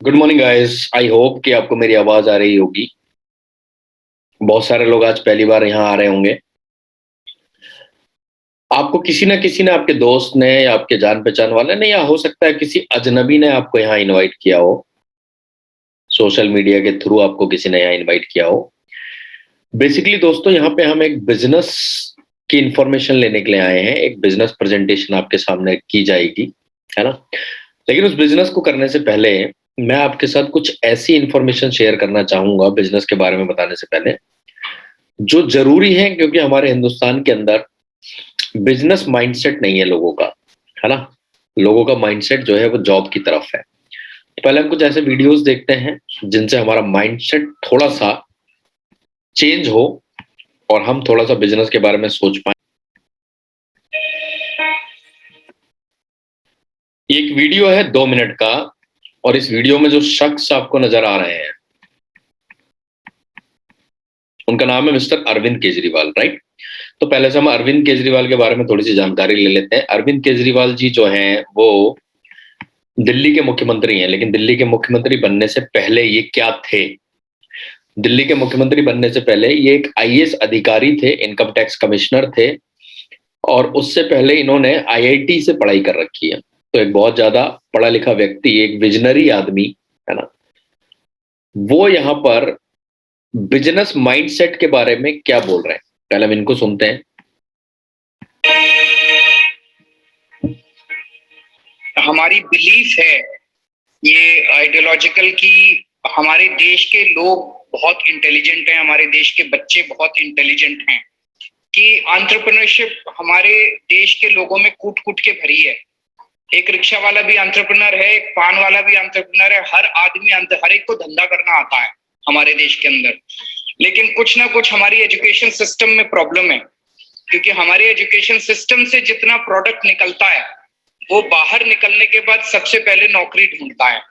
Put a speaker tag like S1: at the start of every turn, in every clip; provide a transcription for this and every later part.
S1: Good morning guys. I hope कि आपको मेरी आवाज आ रही होगी। बहुत सारे लोग आज पहली बार यहाँ आ रहे होंगे। आपको किसी ना आपके दोस्त ने या आपके जान पहचान वाले ने या हो सकता है किसी अजनबी ने आपको यहाँ इनवाइट किया हो। सोशल मीडिया के थ्रू आपको किसी ने यहाँ इनवाइट किया हो। बेसिकली दोस्तों, यहाँ पे हम एक बिजनेस की इंफॉर्मेशन लेने के लिए आए हैं। एक बिजनेस प्रेजेंटेशन आपके सामने की जाएगी, है ना। लेकिन उस बिजनेस को करने से पहले मैं आपके साथ कुछ ऐसी इंफॉर्मेशन शेयर करना चाहूंगा बिजनेस के बारे में बताने से पहले, जो जरूरी है, क्योंकि हमारे हिंदुस्तान के अंदर बिजनेस माइंडसेट नहीं है लोगों का, है ना। लोगों का माइंडसेट जो है वो जॉब की तरफ है। तो पहले हम कुछ ऐसे वीडियोस देखते हैं जिनसे हमारा माइंडसेट थोड़ा सा चेंज हो और हम थोड़ा सा बिजनेस के बारे में सोच पाए। ये एक वीडियो है 2 मिनट का, और इस वीडियो में जो शख्स आपको नजर आ रहे हैं उनका नाम है मिस्टर अरविंद केजरीवाल, राइट। तो पहले से हम अरविंद केजरीवाल के बारे में थोड़ी सी जानकारी ले लेते हैं। अरविंद केजरीवाल जी जो हैं वो दिल्ली के मुख्यमंत्री हैं, लेकिन दिल्ली के मुख्यमंत्री बनने से पहले ये क्या थे? दिल्ली के मुख्यमंत्री बनने से पहले ये एक आईएएस अधिकारी थे, इनकम टैक्स कमिश्नर थे। और उससे पहले इन्होंने आईआईटी से पढ़ाई कर रखी है। तो एक बहुत ज्यादा पढ़ा लिखा व्यक्ति, एक विजनरी आदमी, है ना, वो यहाँ पर बिजनेस माइंडसेट के बारे में क्या बोल रहे हैं, पहले हम इनको सुनते हैं।
S2: हमारी बिलीफ है ये आइडियोलॉजिकल कि हमारे देश के लोग बहुत इंटेलिजेंट हैं, हमारे देश के बच्चे बहुत इंटेलिजेंट हैं, कि एंटरप्रेन्योरशिप हमारे देश के लोगों में कूट कूट के भरी है। एक रिक्शा वाला भी एंटरप्रेन्योर है, एक पान वाला भी एंटरप्रेन्योर है, हर आदमी हर एक को धंधा करना आता है हमारे देश के अंदर। लेकिन कुछ ना कुछ हमारी एजुकेशन सिस्टम में प्रॉब्लम है, क्योंकि हमारे एजुकेशन सिस्टम से जितना प्रोडक्ट निकलता है वो बाहर निकलने के बाद सबसे पहले नौकरी ढूंढता है।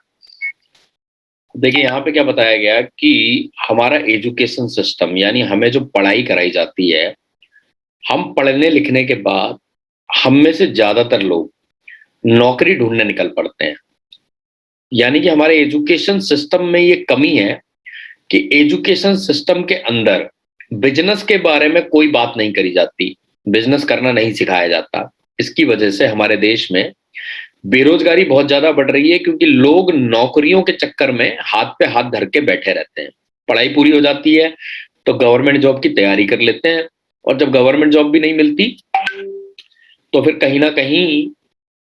S1: देखिए यहाँ पे क्या बताया गया कि हमारा एजुकेशन सिस्टम, यानी हमें जो पढ़ाई कराई जाती है, हम पढ़ने लिखने के बाद हम में से ज्यादातर लोग नौकरी ढूंढने निकल पड़ते हैं। यानी कि हमारे एजुकेशन सिस्टम में ये कमी है कि एजुकेशन सिस्टम के अंदर बिजनेस के बारे में कोई बात नहीं करी जाती, बिजनेस करना नहीं सिखाया जाता। इसकी वजह से हमारे देश में बेरोजगारी बहुत ज्यादा बढ़ रही है, क्योंकि लोग नौकरियों के चक्कर में हाथ पे हाथ धर के बैठे रहते हैं। पढ़ाई पूरी हो जाती है तो गवर्नमेंट जॉब की तैयारी कर लेते हैं, और जब गवर्नमेंट जॉब भी नहीं मिलती तो फिर कहीं ना कहीं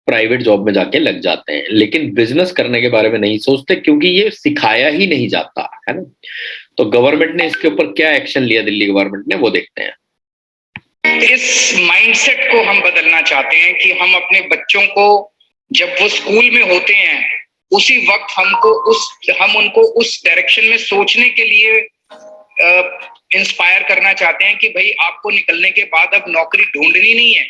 S1: प्राइवेट जॉब में जाके लग जाते हैं। लेकिन बिजनेस करने के बारे में नहीं सोचते, क्योंकि ये सिखाया ही नहीं जाता, है ना। तो गवर्नमेंट ने इसके ऊपर क्या एक्शन लिया, दिल्ली गवर्नमेंट ने, वो देखते हैं।
S2: इस माइंडसेट को हम बदलना चाहते हैं कि हम अपने बच्चों को जब वो स्कूल में होते हैं उसी वक्त हम उनको उस डायरेक्शन में सोचने के लिए इंस्पायर करना चाहते हैं कि भाई आपको निकलने के बाद अब नौकरी ढूंढनी नहीं है,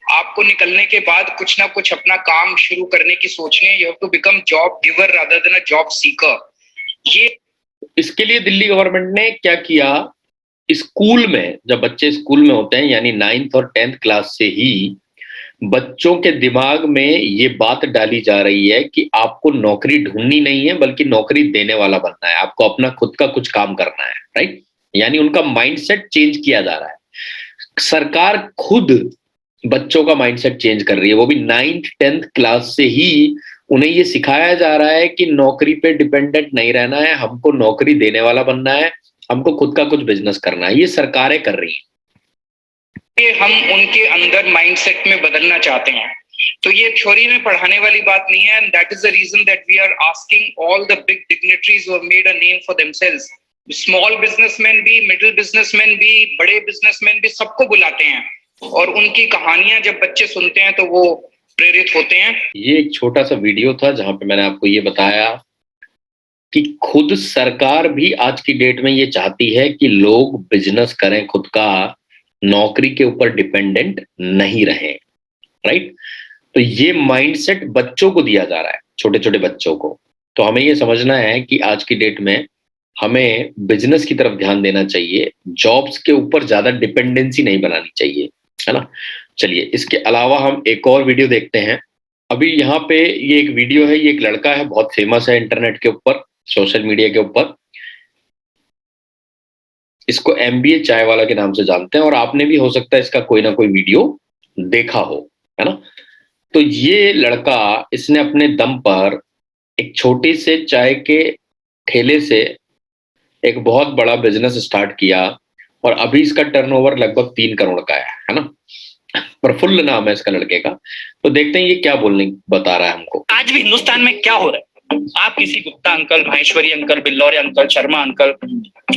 S2: आपको निकलने के बाद कुछ ना कुछ अपना काम शुरू करने की सोचनी है। You have to become job giver rather than a job seeker. ये
S1: इसके लिए दिल्ली गवर्नमेंट ने क्या किया, स्कूल में जब बच्चे स्कूल में होते हैं, यानी 9th और 10th क्लास से ही बच्चों के दिमाग में ये बात डाली जा रही है कि आपको नौकरी ढूंढनी नहीं है, बल्कि नौकरी देने वाला बनना है, आपको अपना खुद का कुछ काम करना है, राइट। यानी उनका माइंडसेट चेंज किया जा रहा है। सरकार खुद बच्चों का माइंडसेट चेंज कर रही है, वो भी 9th 10th क्लास से ही उन्हें ये सिखाया जा रहा है कि नौकरी पे डिपेंडेंट नहीं रहना है, हमको नौकरी देने वाला बनना है, हमको खुद का कुछ बिजनेस करना है। ये सरकारें कर रही हैं।
S2: हम उनके अंदर माइंडसेट में बदलना चाहते हैं। तो ये थ्योरी में पढ़ाने वाली बात नहीं है, and that is the reason that we are asking all the big dignitaries who have made a name for themselves, small businessman भी, मिडिल बिजनेसमैन भी, बड़े बिजनेसमैन भी, सबको बुलाते हैं और उनकी कहानियां जब बच्चे सुनते हैं तो वो प्रेरित होते हैं।
S1: ये एक छोटा सा वीडियो था जहां पे मैंने आपको ये बताया कि खुद सरकार भी आज की डेट में ये चाहती है कि लोग बिजनेस करें खुद का, नौकरी के ऊपर डिपेंडेंट नहीं रहें, राइट। तो ये माइंडसेट बच्चों को दिया जा रहा है, छोटे छोटे बच्चों को। तो हमें ये समझना है कि आज की डेट में हमें बिजनेस की तरफ ध्यान देना चाहिए, जॉब्स के ऊपर ज्यादा डिपेंडेंसी नहीं बनानी चाहिए, है ना। चलिए, इसके अलावा हम एक और वीडियो देखते हैं। अभी यहाँ पे ये एक वीडियो है, ये एक लड़का है, बहुत फेमस है इंटरनेट के ऊपर, सोशल मीडिया के ऊपर। इसको एमबीए चाय वाला के नाम से जानते हैं, और आपने भी हो सकता है इसका कोई ना कोई वीडियो देखा हो, है ना। तो ये लड़का, इसने अपने दम पर एक छोटे से चाय के ठेले से एक बहुत बड़ा बिजनेस स्टार्ट किया, और अभी इसका टर्नओवर लगभग 3 करोड़ का है ना। प्रफुल्ल नाम है इसका लड़के का। तो देखते हैं ये क्या बोलने बता रहा है हमको।
S2: आज भी हिंदुस्तान में क्या हो रहा है, आप किसी Gupta uncle, Maheshwari uncle, Billore uncle, Sharma uncle,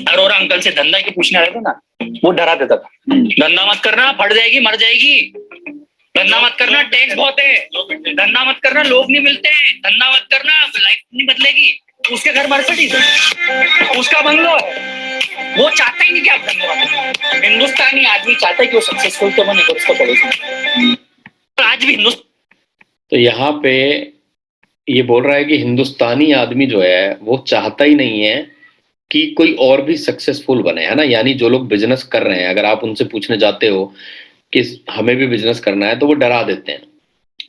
S2: Arora uncle से धंधा के पूछने आए थे ना, वो डरा देता था, धंधा मत करना, फट जाएगी, मर जाएगी, धंधा मत करना, टैक्स बहुत है, धंधा मत करना, लोग नहीं मिलते हैं, धंधा मत करना, लाइफ नहीं बदलेगी। उसके घर मर्सिडीज है, उसका बंगलो है, वो चाहता ही नहीं कि आप धंधा करें। हिंदुस्तानी आदमी चाहता है कि वो सक्सेसफुल तो बने, उसका पड़ोसी। आज भी हिंदुस्तान,
S1: तो यहाँ पे ये बोल रहा है कि हिंदुस्तानी आदमी जो है वो चाहता ही नहीं है कि कोई और भी सक्सेसफुल बने, है ना। यानी जो लोग बिजनेस कर रहे हैं, अगर आप उनसे पूछने जाते हो कि हमें भी बिजनेस करना है, तो वो डरा देते हैं।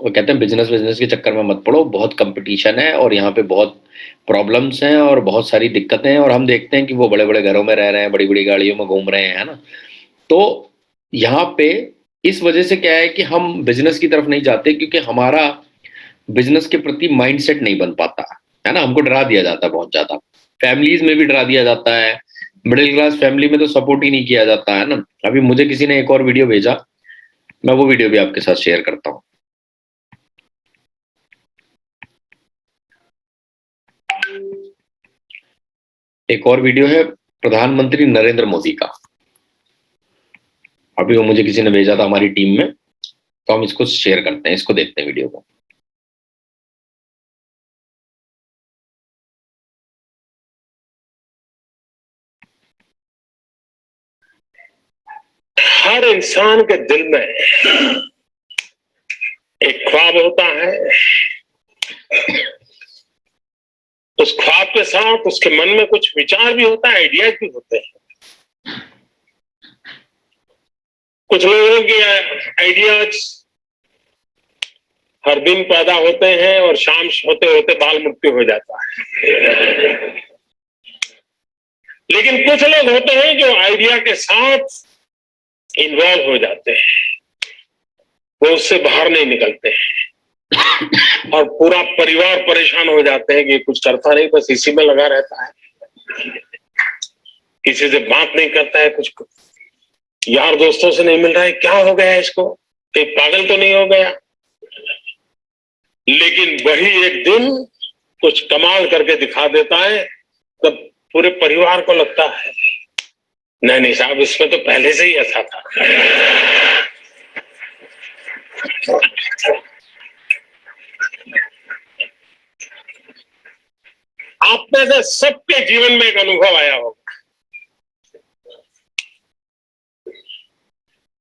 S1: वो कहते हैं बिजनेस बिजनेस के चक्कर में मत पड़ो, बहुत कंपटीशन है और यहाँ पे बहुत प्रॉब्लम्स हैं और बहुत सारी दिक्कतें हैं, और हम देखते हैं कि वो बड़े बड़े घरों में रह रहे हैं, बड़ी बड़ी गाड़ियों में घूम रहे हैं, है ना। तो यहाँ पे इस वजह से क्या है कि हम बिजनेस की तरफ नहीं जाते, क्योंकि हमारा बिजनेस के प्रति माइंडसेट नहीं बन पाता, है ना। हमको डरा दिया जाता है बहुत ज्यादा, फैमिलीज में भी डरा दिया जाता है, मिडिल क्लास फैमिली में तो सपोर्ट ही नहीं किया जाता है ना। अभी मुझे किसी ने एक और वीडियो भेजा, मैं वो वीडियो भी आपके साथ शेयर करता हूँ। एक और वीडियो है प्रधानमंत्री नरेंद्र मोदी का, अभी वो मुझे किसी ने भेजा था हमारी टीम में, तो हम इसको शेयर करते हैं, इसको देखते हैं वीडियो को।
S3: हर इंसान के दिल में एक ख्वाब होता है, उस ख्वाब के साथ उसके मन में कुछ विचार भी होता है, आइडियाज भी होते हैं। कुछ लोगों के आइडियाज हर दिन पैदा होते हैं और शाम होते होते बाल मृत्यु हो जाता है। लेकिन कुछ लोग होते हैं जो आइडिया के साथ इन्वॉल्व हो जाते हैं, वो उससे बाहर नहीं निकलते हैं, और पूरा परिवार परेशान हो जाते हैं कि कुछ करता नहीं, बस इसी में लगा रहता है, किसी से बात नहीं करता है, कुछ यार दोस्तों से नहीं मिल रहा है, क्या हो गया है इसको, कहीं पागल तो नहीं हो गया। लेकिन वही एक दिन कुछ कमाल करके दिखा देता है, तब पूरे परिवार को लगता है नहीं नहीं साहब, इसमें तो पहले से ही ऐसा था। आप में से सबके जीवन में एक अनुभव आया होगा,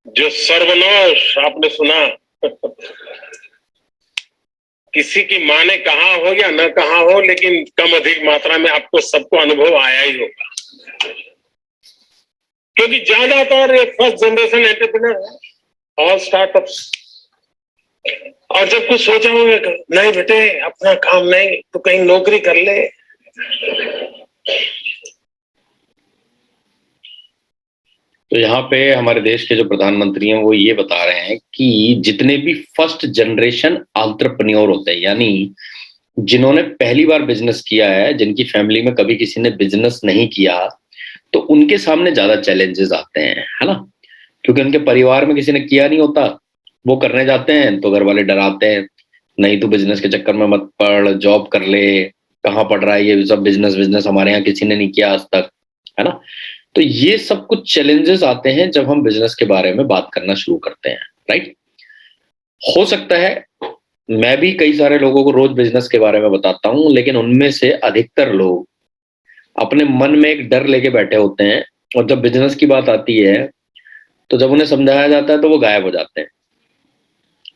S3: जो सर्वनाश आपने सुना, किसी की माँ ने कहा हो या न कहा हो, लेकिन कम अधिक मात्रा में आपको सबको अनुभव आया ही होगा, क्योंकि ज्यादातर ये फर्स्ट जनरेशन एंटरप्रेन्योर है, ऑल स्टार्टअप्स। और जब कुछ सोचा होगा, नहीं बेटे अपना काम नहीं तो कहीं नौकरी कर ले।
S1: तो यहाँ पे हमारे देश के जो प्रधानमंत्री हैं वो ये बता रहे हैं कि जितने भी फर्स्ट जनरेशन एंटरप्रेन्योर होते हैं, यानी जिन्होंने पहली बार बिजनेस किया है, जिनकी फैमिली में कभी किसी ने बिजनेस नहीं किया, तो उनके सामने ज्यादा चैलेंजेस आते हैं, है ना। क्योंकि उनके परिवार में किसी ने किया नहीं होता, वो करने जाते हैं तो घर वाले डराते हैं, नहीं तो बिजनेस के चक्कर में मत पड़, जॉब कर ले, कहाँ पढ़ रहा है, ये सब बिजनेस बिजनेस हमारे यहाँ किसी ने नहीं किया आज तक, है ना। तो ये सब कुछ चैलेंजेस आते हैं जब हम बिजनेस के बारे में बात करना शुरू करते हैं, राइट। हो सकता है मैं भी कई सारे लोगों को रोज बिजनेस के बारे में बताता हूं, लेकिन उनमें से अधिकतर लोग अपने मन में एक डर लेके बैठे होते हैं, और जब बिजनेस की बात आती है तो जब उन्हें समझाया जाता है तो वो गायब हो जाते हैं।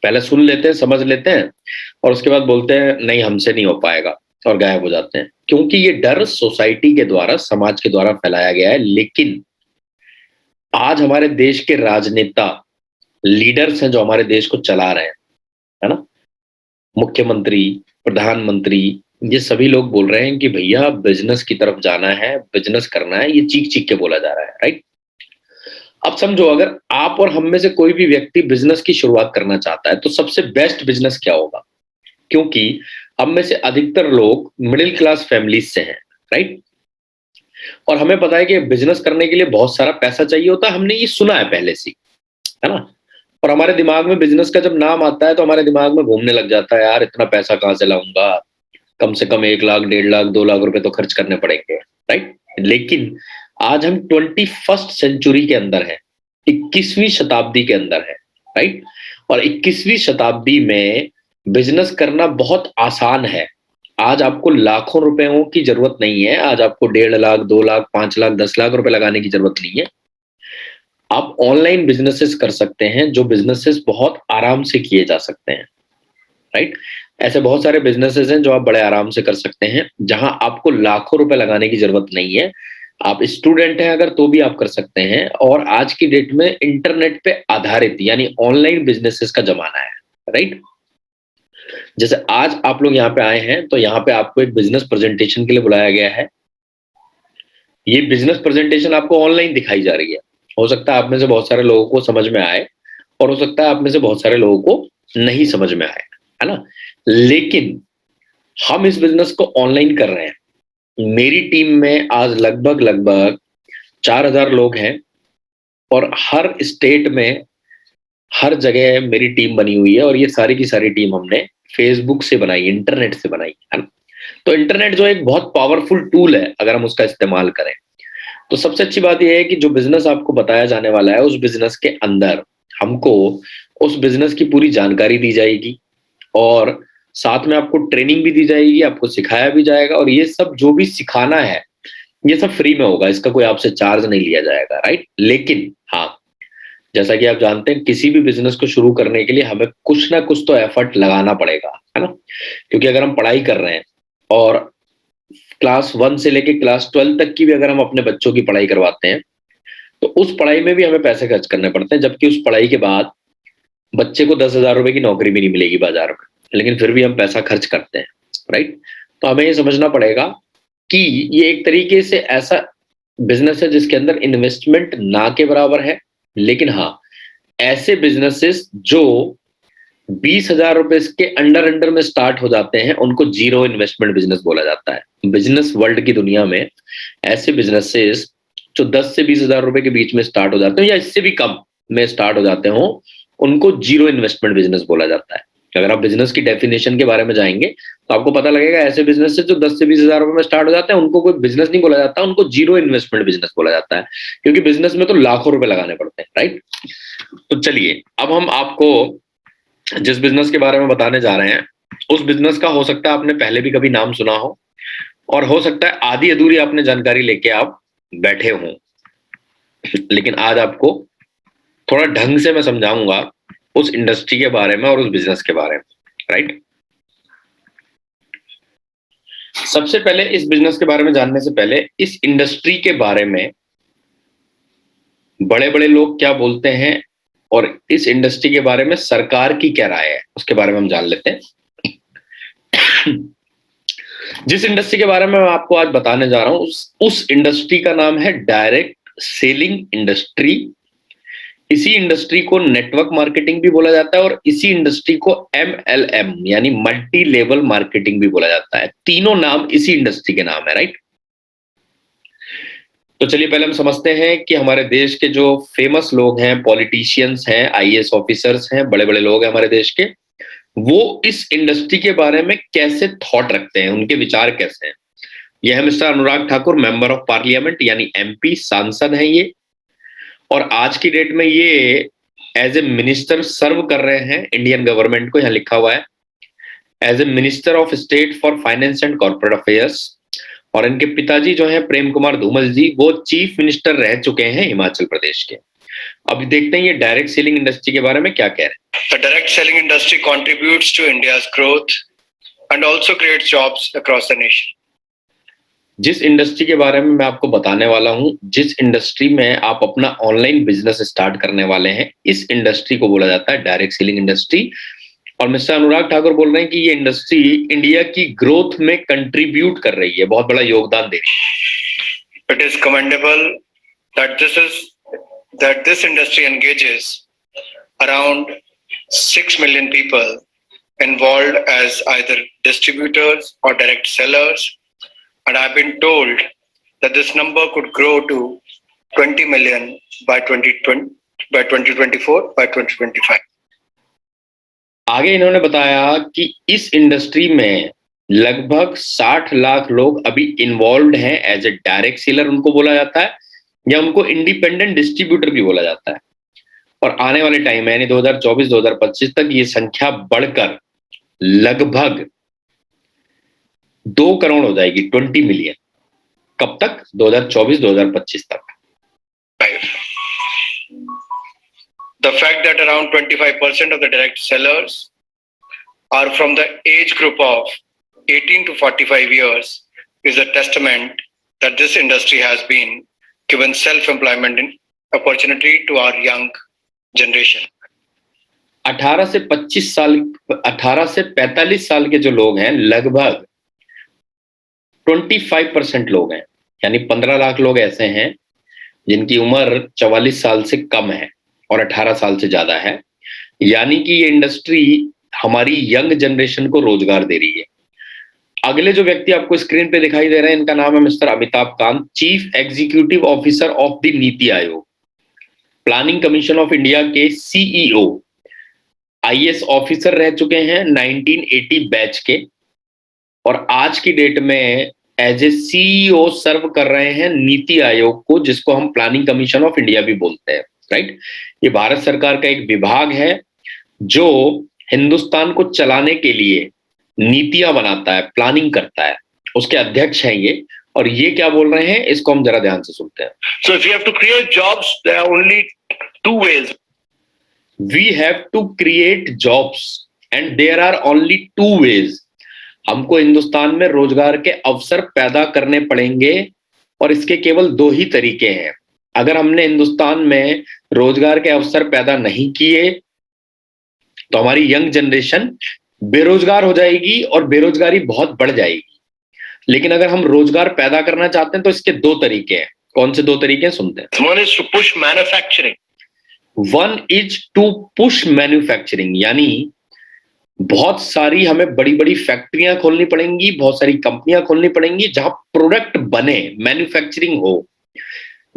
S1: पहले सुन लेते हैं, समझ लेते हैं, और उसके बाद बोलते हैं नहीं हमसे नहीं हो पाएगा, और गायब हो जाते हैं, क्योंकि ये डर सोसाइटी के द्वारा, समाज के द्वारा फैलाया गया है। लेकिन आज हमारे देश के राजनेता, लीडर्स हैं जो हमारे देश को चला रहे हैं, है ना, मुख्यमंत्री, प्रधानमंत्री, ये सभी लोग बोल रहे हैं कि भैया बिजनेस की तरफ जाना है, बिजनेस करना है, ये चीख चीख के बोला जा रहा है, राइट? अब समझो, अगर आप और हम में से कोई भी व्यक्ति बिजनेस की शुरुआत करना चाहता है तो सबसे बेस्ट बिजनेस क्या होगा? क्योंकि हम में से अधिकतर लोग मिडिल क्लास फैमिलीज से हैं, राइट? और हमें पता है कि बिजनेस करने के लिए बहुत सारा पैसा चाहिए होता है, हमने ये सुना है पहले से, है ना? और हमारे दिमाग में बिजनेस का जब नाम आता है तो हमारे दिमाग में घूमने लग जाता है, यार इतना पैसा कहाँ से लाऊंगा, कम से कम 1 लाख, 1.5 लाख, 2 लाख रुपए तो खर्च करने पड़ेंगे, राइट? लेकिन आज हम 21st सेंचुरी के अंदर हैं, 21वीं शताब्दी के अंदर है, राइट? और 21वीं शताब्दी में बिजनेस करना बहुत आसान है। आज आपको लाखों रुपयों की जरूरत नहीं है, आज आपको 1.5 लाख, 2 लाख, 5 लाख, 10 लाख रुपए लगाने की जरूरत नहीं है। आप ऑनलाइन बिजनेसेस कर सकते हैं, जो बिजनेसेस बहुत आराम से किए जा सकते हैं, राइट? ऐसे बहुत सारे बिजनेसेस हैं जो आप बड़े आराम से कर सकते हैं, जहां आपको लाखों रुपए लगाने की जरूरत नहीं है। आप स्टूडेंट हैं अगर तो भी आप कर सकते हैं, और आज की डेट में इंटरनेट पे आधारित यानी ऑनलाइन बिजनेसेस का जमाना है, राइट? जैसे आज आप लोग यहाँ पे आए हैं तो यहाँ पे आपको एक बिजनेस प्रेजेंटेशन के लिए बुलाया गया है। ये बिजनेस प्रेजेंटेशन आपको ऑनलाइन दिखाई जा रही है। हो सकता है आप में से बहुत सारे लोगों को समझ में आए, और हो सकता है आप में से बहुत सारे लोगों को नहीं समझ में आए, है ना? लेकिन हम इस बिजनेस को ऑनलाइन कर रहे हैं। मेरी टीम में आज लगभग लगभग 4,000 लोग हैं, और हर स्टेट में हर जगह मेरी टीम बनी हुई है, और ये सारी की सारी टीम हमने फेसबुक से बनाई, इंटरनेट से बनाई, है ना? तो इंटरनेट जो एक बहुत पावरफुल टूल है अगर हम उसका इस्तेमाल करें। तो सबसे अच्छी बात यह है कि जो बिजनेस आपको बताया जाने वाला है, उस बिजनेस के अंदर हमको उस बिजनेस की पूरी जानकारी दी जाएगी, और साथ में आपको ट्रेनिंग भी दी जाएगी, आपको सिखाया भी जाएगा, और ये सब जो भी सिखाना है ये सब फ्री में होगा, इसका कोई आपसे चार्ज नहीं लिया जाएगा, राइट? लेकिन हाँ, जैसा कि आप जानते हैं, किसी भी बिजनेस को शुरू करने के लिए हमें कुछ ना कुछ तो एफर्ट लगाना पड़ेगा, है ना? क्योंकि अगर हम पढ़ाई कर रहे हैं, और क्लास 1 से लेके क्लास 12 तक की भी अगर हम अपने बच्चों की पढ़ाई करवाते हैं, तो उस पढ़ाई में भी हमें पैसे खर्च करने पड़ते हैं, जबकि उस पढ़ाई के बाद बच्चे को 10,000 रुपए की नौकरी भी नहीं मिलेगी बाजार में, लेकिन फिर भी हम पैसा खर्च करते हैं, राइट? तो हमें ये समझना पड़ेगा कि ये एक तरीके से ऐसा बिजनेस है जिसके अंदर इन्वेस्टमेंट ना के बराबर है। लेकिन हाँ, ऐसे बिजनेसेस जो 20,000 रुपए के अंडर अंडर में स्टार्ट हो जाते हैं, उनको जीरो इन्वेस्टमेंट बिजनेस बोला जाता है। बिजनेस वर्ल्ड की दुनिया में ऐसे बिजनेसेस जो 10 से 20,000 रुपए के बीच में स्टार्ट हो जाते हैं, या इससे भी कम में स्टार्ट हो जाते हो, उनको जीरो इन्वेस्टमेंट बिजनेस बोला जाता है। अगर आप बिजनेस की डेफिनेशन के बारे में जाएंगे तो आपको पता लगेगा, ऐसे बिजनेस जो 10 से 20,000 रुपए में स्टार्ट हो जाते हैं, उनको कोई बिजनेस नहीं बोला जाता, उनको जीरो इन्वेस्टमेंट बिजनेस बोला जाता है, क्योंकि बिजनेस में तो लाखों रुपए लगाने पड़ते हैं, राइट? तो चलिए, अब हम आपको जिस बिजनेस के बारे में बताने जा रहे हैं, उस बिजनेस का हो सकता है आपने पहले भी कभी नाम सुना हो, और हो सकता है आधी अधूरी आपने जानकारी लेके आप बैठे हो। लेकिन आज आपको थोड़ा ढंग से मैं समझाऊंगा उस इंडस्ट्री के बारे में और उस बिजनेस के बारे में, राइट? सबसे पहले इस बिजनेस के बारे में जानने से पहले इस इंडस्ट्री के बारे में बड़े बड़े लोग क्या बोलते हैं, और इस इंडस्ट्री के बारे में सरकार की क्या राय है, उसके बारे में हम जान लेते हैं। जिस इंडस्ट्री के बारे में मैं आपको आज बताने जा रहा हूं, उस इंडस्ट्री का नाम है डायरेक्ट सेलिंग इंडस्ट्री। इसी इंडस्ट्री को नेटवर्क मार्केटिंग भी बोला जाता है, और इसी इंडस्ट्री को MLM यानी मल्टी लेवल मार्केटिंग भी बोला जाता है। तीनों नाम इसी इंडस्ट्री के नाम है, राइट? तो चलिए पहले हम समझते हैं कि हमारे देश के जो फेमस लोग हैं, पॉलिटिशियंस हैं, IAS ऑफिसर्स हैं, बड़े बड़े लोग हैं हमारे देश के, वो इस इंडस्ट्री के बारे में कैसे थॉट रखते हैं, उनके विचार कैसे हैं। यह है mister Anurag Thakur, member of parliament यानी MP, सांसद हैं ये, और आज की डेट में ये एज ए मिनिस्टर सर्व कर रहे हैं इंडियन गवर्नमेंट को। यहाँ लिखा हुआ है as a minister of state for finance and corporate affairs, और इनके पिताजी जो हैं प्रेम कुमार धूमल जी, वो चीफ मिनिस्टर रह चुके हैं हिमाचल प्रदेश के। अब देखते हैं ये डायरेक्ट सेलिंग इंडस्ट्री के बारे में क्या कह रहे हैं।
S2: The direct selling industry contributes to India's growth and also creates jobs across the nation.
S1: जिस इंडस्ट्री के बारे में मैं आपको बताने वाला हूं, जिस इंडस्ट्री में आप अपना ऑनलाइन बिजनेस स्टार्ट करने वाले हैं, इस इंडस्ट्री को बोला जाता है डायरेक्ट सेलिंग इंडस्ट्री। और मिस्टर अनुराग ठाकुर बोल रहे हैं कि ये इंडस्ट्री इंडिया की ग्रोथ में कंट्रीब्यूट कर रही है, बहुत बड़ा योगदान दे रही है।
S2: It is commendable that this industry engages around 6 million people involved as either distributors or direct sellers, and I've been told that this number could grow to 20 million by 2024, by 2025.
S1: आगे इन्होंने बताया कि इस इंडस्ट्री में लगभग 60 लाख लोग अभी involve हैं एज ए डायरेक्ट सेलर उनको बोला जाता है, या उनको इंडिपेंडेंट डिस्ट्रीब्यूटर भी बोला जाता है। और आने वाले टाइम में यानी 2024-2025 तक ये संख्या बढ़कर लगभग 2 करोड़ हो जाएगी, 20 मिलियन। कब तक? 2024-2025 तक।
S2: The fact that around 25% of the direct sellers are from the age group of 18 to 45 years is a testament that this industry has been given self-employment opportunity to our young generation.
S1: 18 से 45 साल के जो लोग हैं लगभग 25% लोग हैं, यानी 15 लाख लोग ऐसे हैं जिनकी उम्र 44 साल से कम है और 18 साल से ज्यादा है। यानी कि ये इंडस्ट्री हमारी यंग जनरेशन को रोजगार दे रही है। अगले जो व्यक्ति आपको स्क्रीन पे दिखाई दे रहे हैं, इनका नाम है mister Amitabh Kant, chief executive officer of the NITI Aayog, planning commission of India के सीईओ, आईएएस ऑफिसर रह चुके हैं 1980 बैच के, और आज की डेट में एज ए सीईओ सर्व कर रहे हैं नीति आयोग को, जिसको हम प्लानिंग कमीशन ऑफ इंडिया भी बोलते हैं, राइट। ये भारत सरकार का एक विभाग है जो हिंदुस्तान को चलाने के लिए नीतियां बनाता है, प्लानिंग करता है, उसके अध्यक्ष हैं ये। और ये क्या बोल रहे हैं, इसको हम जरा ध्यान से सुनते हैं।
S3: So if you have to create jobs, there are only two ways.
S1: We have to create jobs and there are only two ways. हमको हिंदुस्तान में रोजगार के अवसर पैदा करने पड़ेंगे और इसके केवल 2 ही तरीके हैं। अगर हमने हिंदुस्तान में रोजगार के अवसर पैदा नहीं किए तो हमारी यंग जनरेशन बेरोजगार हो जाएगी और बेरोजगारी बहुत बढ़ जाएगी। लेकिन अगर हम रोजगार पैदा करना चाहते हैं तो इसके 2 तरीके हैं। कौन से 2 तरीके हैं, सुनते हैं।
S3: One is to push manufacturing.
S1: One is to push manufacturing, यानी बहुत सारी हमें बड़ी बड़ी फैक्ट्रियां खोलनी पड़ेंगी, बहुत सारी कंपनियां खोलनी पड़ेंगी जहां प्रोडक्ट बने, मैन्युफैक्चरिंग हो।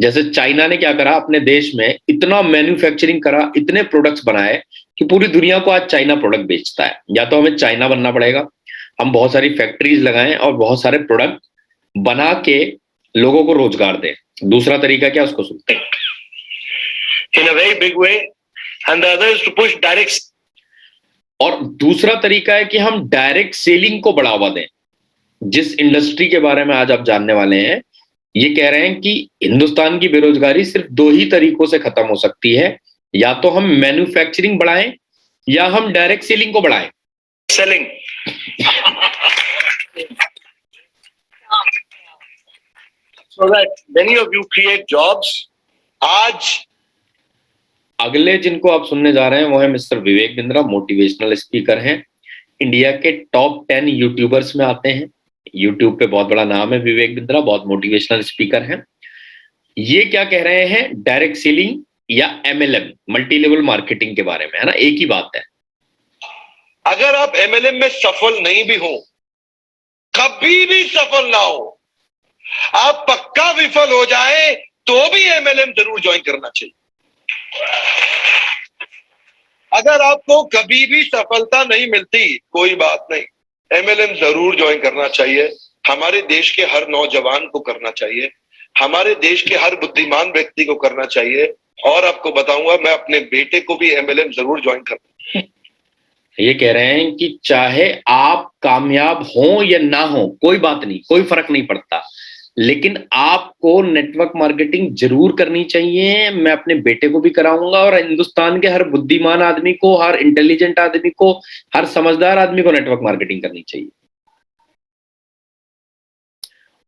S1: जैसे चाइना ने क्या करा, अपने देश में इतना मैन्युफैक्चरिंग करा, इतने प्रोडक्ट्स बनाए कि पूरी दुनिया को आज चाइना प्रोडक्ट बेचता है। या तो हमें चाइना बनना पड़ेगा, हम बहुत सारी फैक्ट्रीज लगाएं और बहुत सारे प्रोडक्ट बना के लोगों को रोजगार दें। दूसरा तरीका क्या, उसको सुनते हैं।
S3: In a very big way, and the other is to push direct.
S1: और दूसरा तरीका है कि हम डायरेक्ट सेलिंग को बढ़ावा दें। जिस इंडस्ट्री के बारे में आज आप जानने वाले हैं, ये कह रहे हैं कि हिंदुस्तान की बेरोजगारी सिर्फ 2 ही तरीकों से खत्म हो सकती है, या तो हम मैन्युफैक्चरिंग बढ़ाएं या हम डायरेक्ट सेलिंग को बढ़ाएं।
S3: Selling. So that many of you create jobs. आज
S1: अगले जिनको आप सुनने जा रहे हैं वो है mister Vivek Bindra, motivational speaker हैं, इंडिया के टॉप 10 यूट्यूबर्स में आते हैं। यूट्यूब पे बहुत बड़ा नाम है विवेक बिंद्रा, बहुत मोटिवेशनल स्पीकर हैं। ये क्या कह रहे हैं, डायरेक्ट सेलिंग या MLM, मल्टी लेवल मार्केटिंग के बारे में, है ना, एक ही बात है।
S3: अगर आप MLM में सफल नहीं भी हो, कभी भी सफल ना हो, आप पक्का विफल हो जाए तो भी MLM जरूर ज्वाइन करना चाहिए। अगर आपको कभी भी सफलता नहीं मिलती, कोई बात नहीं, MLM जरूर ज्वाइन करना चाहिए। हमारे देश के हर नौजवान को करना चाहिए, हमारे देश के हर बुद्धिमान व्यक्ति को करना चाहिए। और आपको बताऊंगा, मैं अपने बेटे को भी MLM जरूर ज्वाइन करना।
S1: ये कह रहे हैं कि चाहे आप कामयाब हो या ना हो, कोई बात नहीं, कोई फर्क नहीं पड़ता, लेकिन आपको नेटवर्क मार्केटिंग जरूर करनी चाहिए। मैं अपने बेटे को भी कराऊंगा और हिंदुस्तान के हर बुद्धिमान आदमी को, हर इंटेलिजेंट आदमी को, हर समझदार आदमी को नेटवर्क मार्केटिंग करनी चाहिए।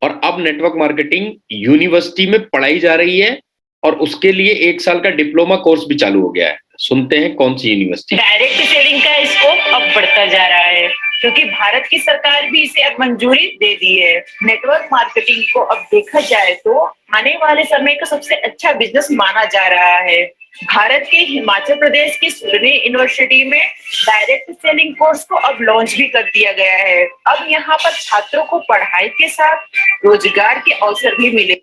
S1: और अब नेटवर्क मार्केटिंग यूनिवर्सिटी में पढ़ाई जा रही है और उसके लिए 1 साल का डिप्लोमा कोर्स भी चालू हो गया है। सुनते हैं कौन सी यूनिवर्सिटी।
S4: डायरेक्ट सेलिंग का स्कोप अब बढ़ता जा रहा है, क्योंकि भारत की सरकार भी इसे अब मंजूरी दे दी है। नेटवर्क मार्केटिंग को अब देखा जाए तो आने वाले समय का सबसे अच्छा बिजनेस माना जा रहा है। भारत के हिमाचल प्रदेश की सुलनी यूनिवर्सिटी में डायरेक्ट सेलिंग कोर्स को अब लॉन्च भी कर दिया गया है। अब यहाँ पर छात्रों को पढ़ाई के साथ रोजगार के अवसर भी मिले।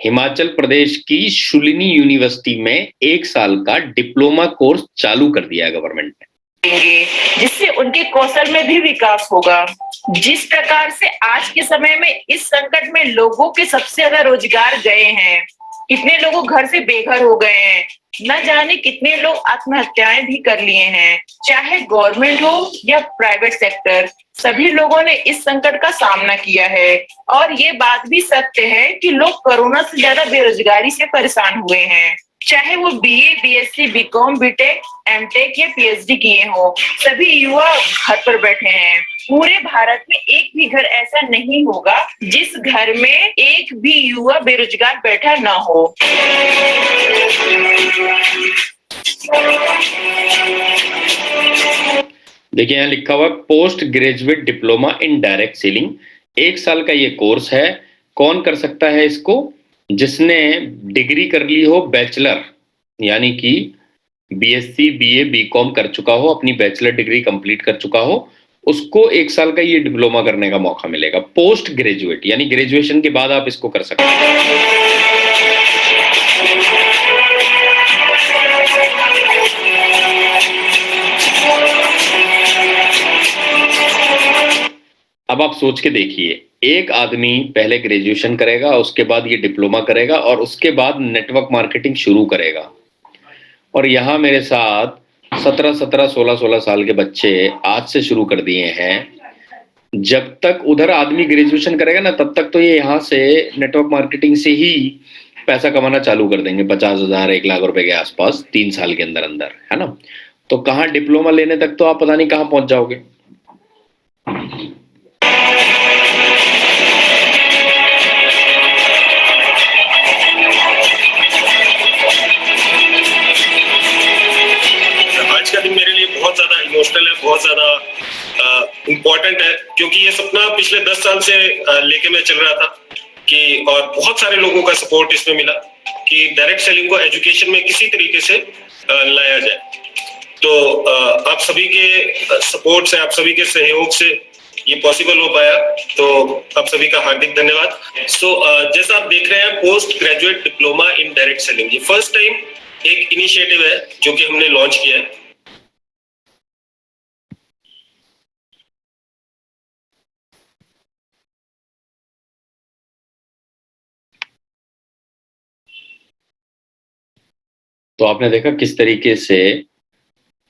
S1: हिमाचल प्रदेश की शुलिनी यूनिवर्सिटी में 1 साल का डिप्लोमा कोर्स चालू कर दिया है गवर्नमेंट ने,
S4: जिससे उनके कौशल में भी विकास होगा। जिस प्रकार से आज के समय में इस संकट में लोगों के सबसे ज्यादा रोजगार गए हैं, कितने लोगों घर से बेघर हो गए हैं, न जाने कितने लोग आत्महत्याएं भी कर लिए हैं। चाहे गवर्नमेंट हो या प्राइवेट सेक्टर, सभी लोगों ने इस संकट का सामना किया है। और ये बात भी सत्य है कि लोग कोरोना से ज्यादा बेरोजगारी से परेशान हुए हैं। चाहे वो BA, BSc, BCom, BTech, MTech या पीएचडी किए हो, सभी युवा घर पर बैठे हैं। पूरे भारत में एक भी घर ऐसा नहीं होगा जिस घर में एक भी युवा बेरोजगार बैठा ना हो।
S1: देखिए यहाँ लिखा हुआ post graduate diploma in direct selling, 1 साल का ये कोर्स है। कौन कर सकता है इसको? जिसने डिग्री कर ली हो बैचलर, यानी कि बीएससी, बीए, बीकॉम कर चुका हो, अपनी बैचलर डिग्री कंप्लीट कर चुका हो, उसको 1 साल का ये डिप्लोमा करने का मौका मिलेगा। पोस्ट ग्रेजुएट यानी ग्रेजुएशन के बाद आप इसको कर सकते हैं। अब आप सोच के देखिए, एक आदमी पहले ग्रेजुएशन करेगा, उसके बाद ये डिप्लोमा करेगा और उसके बाद नेटवर्क मार्केटिंग शुरू करेगा। और यहाँ मेरे साथ 17-17, 16-16 साल के बच्चे आज से शुरू कर दिए हैं। जब तक उधर आदमी ग्रेजुएशन करेगा ना, तब तक तो ये यहाँ से नेटवर्क मार्केटिंग से ही पैसा कमाना चालू कर देंगे, 50,000, 1 लाख रुपए के आसपास 3 साल के अंदर अंदर, है ना। तो कहाँ डिप्लोमा लेने तक तो आप पता नहीं कहाँ पहुंच जाओगे।
S3: आज का दिन मेरे लिए बहुत ज्यादा इमोशनल है, बहुत ज्यादा इम्पोर्टेंट है, क्योंकि ये सपना पिछले 10 साल से लेके मैं चल रहा था कि, और बहुत सारे लोगों का सपोर्ट इसमें मिला कि डायरेक्ट सेलिंग को एजुकेशन में किसी तरीके से लाया जाए। तो आप सभी के सपोर्ट से, आप सभी के सहयोग से ये पॉसिबल हो पाया, तो आप सभी का हार्दिक धन्यवाद। जैसा आप देख रहे हैं, post graduate diploma in direct selling, ये फर्स्ट टाइम एक इनिशिएटिव है जो कि हमने लॉन्च किया है।
S1: तो आपने देखा किस तरीके से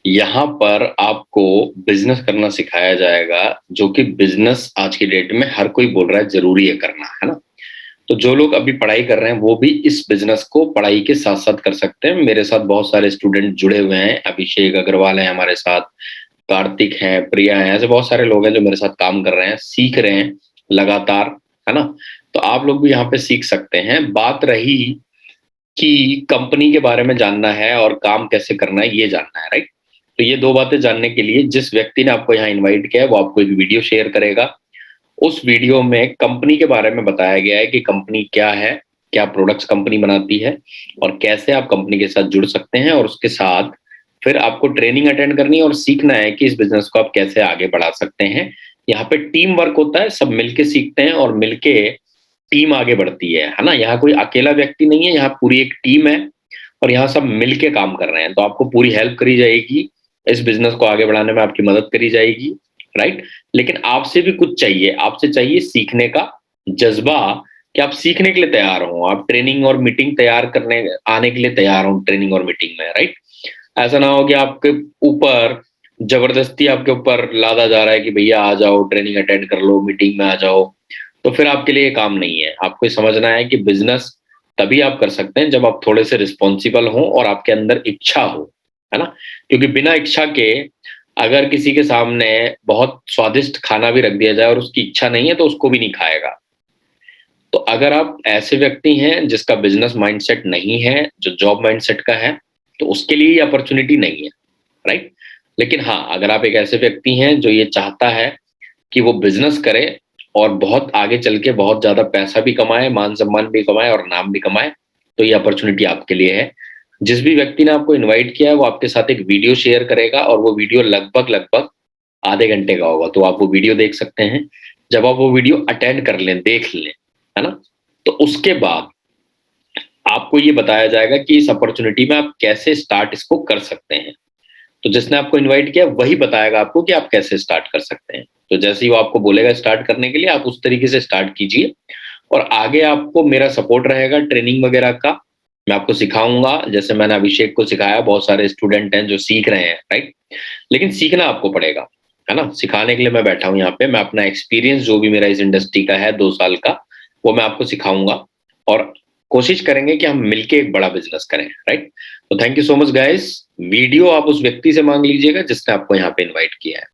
S1: यहाँ पर आपको बिजनेस करना सिखाया जाएगा, जो कि बिजनेस आज की डेट में हर कोई बोल रहा है जरूरी है करना, है ना। तो जो लोग अभी पढ़ाई कर रहे हैं वो भी इस बिजनेस को पढ़ाई के साथ साथ कर सकते हैं। मेरे साथ बहुत सारे स्टूडेंट जुड़े हुए हैं, अभिषेक अग्रवाल है हमारे साथ, कार्तिक हैं, प्रिया हैं, ऐसे बहुत सारे लोग हैं जो मेरे साथ काम कर रहे हैं, सीख रहे हैं लगातार, है ना। तो आप लोग भी यहाँ पे सीख सकते हैं। बात रही कि कंपनी के बारे में जानना है और काम कैसे करना है, ये जानना है, राइट। तो ये 2 बातें जानने के लिए जिस व्यक्ति ने आपको यहाँ इनवाइट किया है वो आपको एक वीडियो शेयर करेगा। उस वीडियो में कंपनी के बारे में बताया गया है कि कंपनी क्या है, क्या प्रोडक्ट्स कंपनी बनाती है और कैसे आप कंपनी के साथ जुड़ सकते हैं। और उसके साथ फिर आपको ट्रेनिंग अटेंड करनी है और सीखना है कि इस बिजनेस को आप कैसे आगे बढ़ा सकते हैं। यहाँ पे टीम वर्क होता है, सब मिलके सीखते हैं और मिलके टीम आगे बढ़ती है ना। यहाँ कोई अकेला व्यक्ति नहीं है, यहाँ पूरी एक टीम है और यहाँ सब मिलके काम कर रहे हैं। तो आपको पूरी हेल्प करी जाएगी, इस बिजनेस को आगे बढ़ाने में आपकी मदद करी जाएगी, राइट। लेकिन आपसे भी कुछ चाहिए, आपसे चाहिए सीखने का जज्बा, कि आप सीखने के लिए तैयार हो, आप ट्रेनिंग और मीटिंग तैयार करने आने के लिए तैयार हो ट्रेनिंग और मीटिंग में, राइट। ऐसा ना हो कि आपके ऊपर जबरदस्ती आपके ऊपर लादा जा रहा है कि भैया आ जाओ, ट्रेनिंग अटेंड कर लो, मीटिंग में आ जाओ, तो फिर आपके लिए काम नहीं है। आपको समझना है कि बिजनेस तभी आप कर सकते हैं जब आप थोड़े से रिस्पॉन्सिबल हो और आपके अंदर इच्छा हो, है ना। क्योंकि बिना इच्छा के अगर किसी के सामने बहुत स्वादिष्ट खाना भी रख दिया जाए और उसकी इच्छा नहीं है तो उसको भी नहीं खाएगा। तो अगर आप ऐसे व्यक्ति हैं जिसका बिजनेस माइंडसेट नहीं है, जो जॉब माइंडसेट का है, तो उसके लिए ये अपॉर्चुनिटी नहीं है, राइट। लेकिन हाँ, अगर आप एक ऐसे व्यक्ति हैं जो ये चाहता है कि वो बिजनेस करे और बहुत आगे चल के बहुत ज्यादा पैसा भी कमाए, मान सम्मान भी कमाए और नाम भी कमाए, तो ये अपॉर्चुनिटी आपके लिए है। जिस भी व्यक्ति ने आपको इनवाइट किया है वो आपके साथ एक वीडियो शेयर करेगा और वो वीडियो लगभग लगभग आधे घंटे का होगा, तो आप वो वीडियो देख सकते हैं। जब आप वो वीडियो अटेंड कर लें, देख लें, है ना, तो उसके बाद आपको ये बताया जाएगा कि इस अपॉर्चुनिटी में आप कैसे स्टार्ट इसको कर सकते हैं। तो जिसने आपको इनवाइट किया वही बताएगा आपको कि आप कैसे स्टार्ट कर सकते हैं। तो जैसे ही वो आपको बोलेगा स्टार्ट करने के लिए, आप उस तरीके से स्टार्ट कीजिए और आगे आपको मेरा सपोर्ट रहेगा ट्रेनिंग वगैरह का। मैं आपको सिखाऊंगा, जैसे मैंने अभिषेक को सिखाया, बहुत सारे स्टूडेंट हैं जो सीख रहे हैं, राइट। लेकिन सीखना आपको पड़ेगा, है ना। सिखाने के लिए मैं बैठा हूं यहाँ पे, मैं अपना एक्सपीरियंस जो भी मेरा इस इंडस्ट्री का है 2 साल का, वो मैं आपको सिखाऊंगा और कोशिश करेंगे कि हम मिलके एक बड़ा बिजनेस करें, राइट। तो thank you so much guys. Video आप उस व्यक्ति से मांग लीजिएगा जिसने आपको यहाँ पे इन्वाइट किया है।